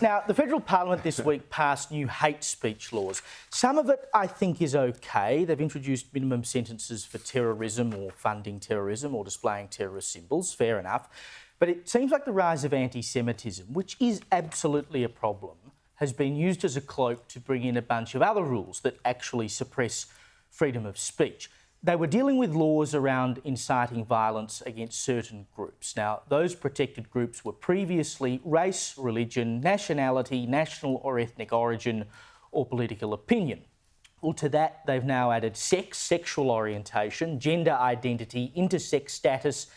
Now, the federal parliament this week passed new hate speech laws. Some of it, I think, is okay. They've introduced minimum sentences for terrorism or funding terrorism or displaying terrorist symbols. Fair enough. But it seems like the rise of antisemitism, which is absolutely a problem, has been used as a cloak to bring in a bunch of other rules that actually suppress freedom of speech. They were dealing with laws around inciting violence against certain groups. Now, those protected groups were previously race, religion, nationality, national or ethnic origin, or political opinion. Well, to that, they've now added sex, sexual orientation, gender identity, intersex status,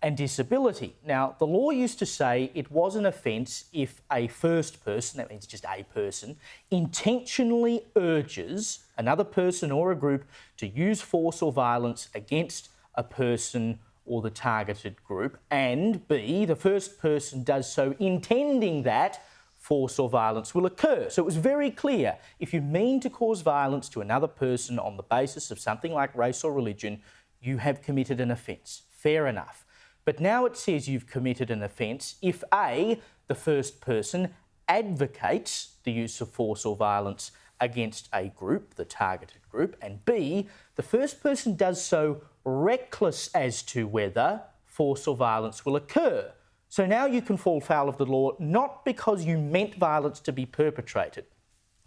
and disability. Now, the law used to say it was an offence if a first person, that means just a person, intentionally urges another person or a group to use force or violence against a person or the targeted group, and B, the first person does so intending that force or violence will occur. So it was very clear, if you mean to cause violence to another person on the basis of something like race or religion, you have committed an offence. Fair enough. But now it says you've committed an offence if A, the first person advocates the use of force or violence against a group, the targeted group, and B, the first person does so reckless as to whether force or violence will occur. So now you can fall foul of the law not because you meant violence to be perpetrated,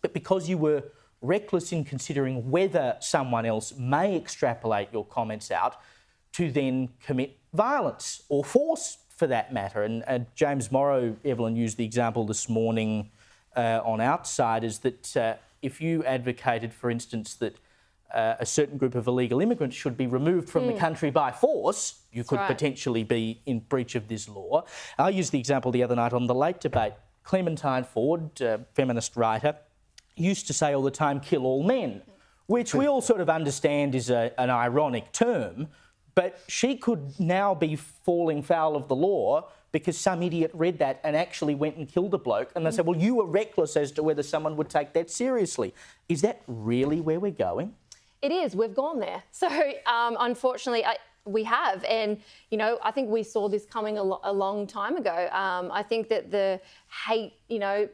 but because you were reckless in considering whether someone else may extrapolate your comments out to then commit violence or force for that matter. And James Morrow, Evelyn, used the example this morning on Outsiders that if you advocated, for instance, that a certain group of illegal immigrants should be removed from the country by force, you could potentially be in breach of this law. I used the example the other night on the Late Debate. Clementine Ford, feminist writer, used to say all the time, kill all men, which we all sort of understand is an ironic term. But she could now be falling foul of the law because some idiot read that and actually went and killed a bloke. And they said, well, you were reckless as to whether someone would take that seriously. Is that really where we're going? It is. We've gone there. So, unfortunately, we have. And, you know, I think we saw this coming a long time ago. I think that the hate,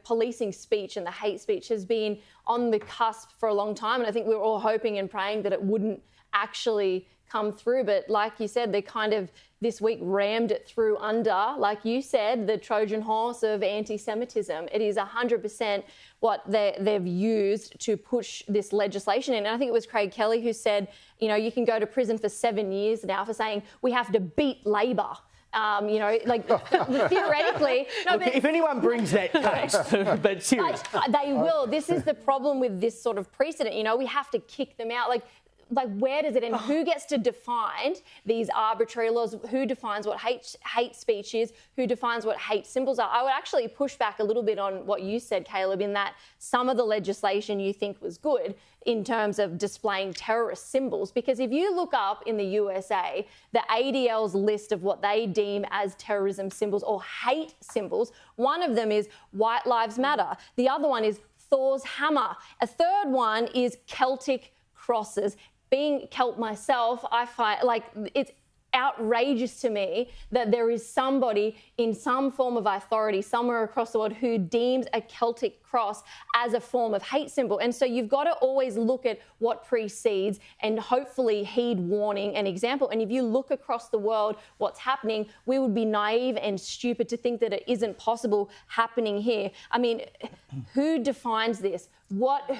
policing speech and the hate speech has been on the cusp for a long time. And I think we were all hoping and praying that it wouldn't actually come through, but like you said, they kind of this week rammed it through under, like you said, the Trojan horse of anti-Semitism. It is 100% what they've used to push this legislation in. And I think it was Craig Kelly who said, you can go to prison for 7 years now for saying we have to beat Labor. Theoretically. No, but if anyone brings that case, but seriously. They will. This is the problem with this sort of precedent. We have to kick them out. Like where does it end? Who gets to define these arbitrary laws? Who defines what hate speech is? Who defines what hate symbols are? I would actually push back a little bit on what you said, Caleb, in that some of the legislation you think was good in terms of displaying terrorist symbols. Because if you look up in the USA, the ADL's list of what they deem as terrorism symbols or hate symbols, one of them is White Lives Matter. The other one is Thor's hammer. A third one is Celtic crosses. Being Celt myself, I find it's outrageous to me that there is somebody in some form of authority somewhere across the world who deems a Celtic cross as a form of hate symbol. And so you've got to always look at what precedes and hopefully heed warning and example. And if you look across the world, what's happening, we would be naive and stupid to think that it isn't possible happening here. I mean, who defines this?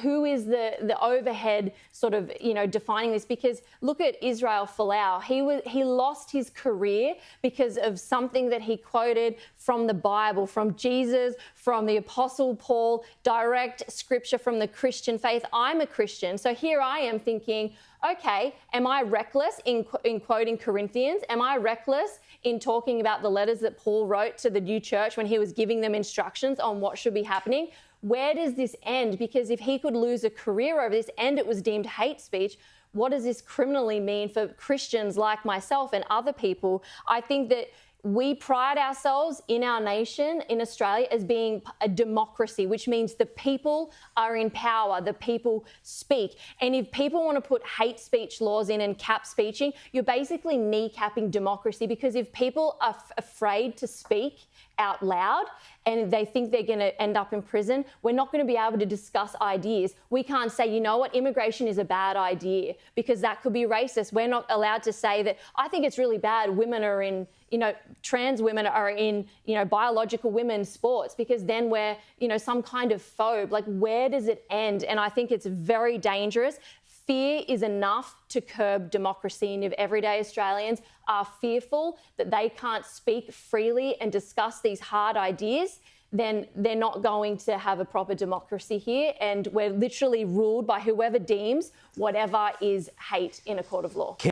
Who is the overhead sort of, defining this? Because look at Israel Folau. He lost his career because of something that he quoted from the Bible, from Jesus, from the Apostle Paul, direct scripture from the Christian faith. I'm a Christian. So here I am thinking, okay, am I reckless in quoting Corinthians? Am I reckless in talking about the letters that Paul wrote to the new church when he was giving them instructions on what should be happening? Where does this end? Because if he could lose a career over this and it was deemed hate speech, what does this criminally mean for Christians like myself and other people? I think that we pride ourselves in our nation, in Australia, as being a democracy, which means the people are in power, the people speak. And if people want to put hate speech laws in and cap speeching, you're basically kneecapping democracy, because if people are afraid to speak out loud and they think they're going to end up in prison, we're not going to be able to discuss ideas. We can't say, you know what, immigration is a bad idea because that could be racist. We're not allowed to say that I think it's really bad women are in, trans women are in, biological women's sports because then we're, some kind of phobe. Like, where does it end? And I think it's very dangerous. Fear is enough to curb democracy. And if everyday Australians are fearful that they can't speak freely and discuss these hard ideas, then they're not going to have a proper democracy here. And we're literally ruled by whoever deems whatever is hate in a court of law.